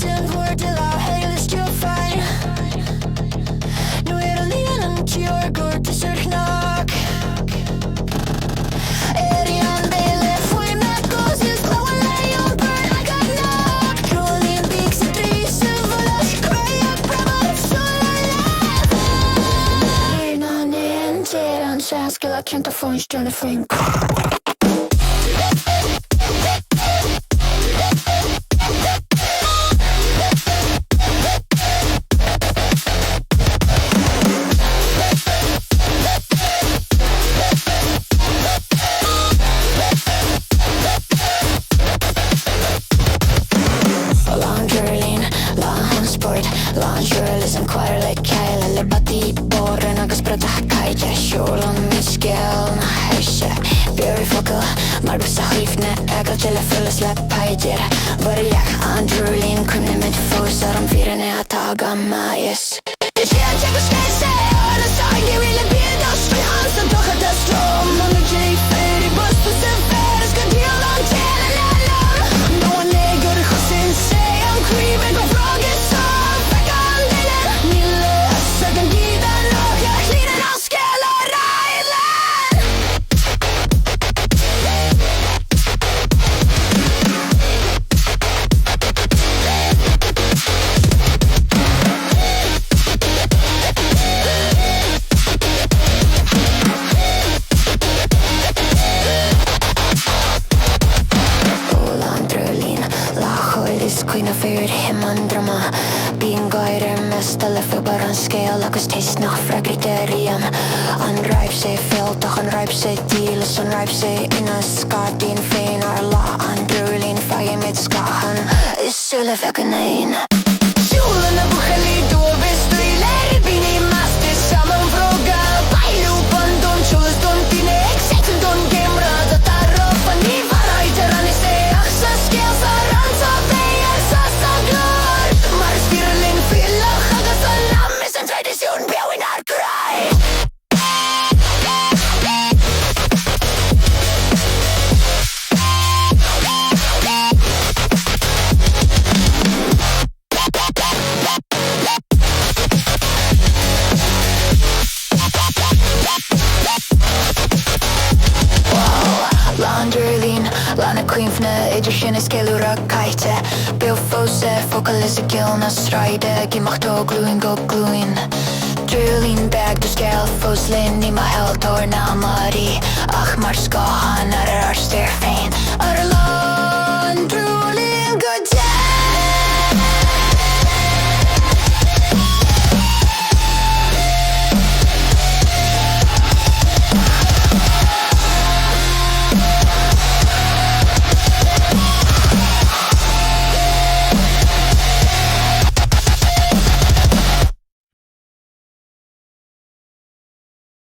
den hvor til å helst jo feil. Nå det livet til år går til sørknak. Erian Bailey, for meg goes is glowing lay on burn I got knocked. Rolling bigs and trees of lush, cry up, promote so alive. Innan en sedan svensk eller kjent å få en stund fink. Journalism choir like Kyle eller bati borren agus brata kaija sholon miskel na heisha very focal margus hifne aga til full slap paider varia Andrewlin kunne med fosar om firene ataga mais det jag ska säga alla saker vill be det ska hans att ta det ström och nu j för i bus på sen för ska dela till no one nigger Hussein say I'm creeping go wrong it's Queen of Fear, him and drama Being guided, mest alle for bare en scale Agus taste nach fra kriterium Unripe sig felt, och unripe sig deal Så unripe sig innan skat din fin Arla, andrulin, fire med skahan Isule vägen in Kjolarna på Khalid och bestriler Bini master, sammanfråga Bailupan, don choles, don tine Exeten, don gemra, datar upp Ni var rajteran i sig Axa skills, aransa tradition we not cry Laundrylin, Lana Queenfna, Egyptian Eskelura Kaite Bilfose, Focalise Gilna Stride, Gimachto Gluin Go Gluin Drylin Bag to Scale, Foslin, Nima Held or Namari Ach Marska, Narar Stairfane, Arla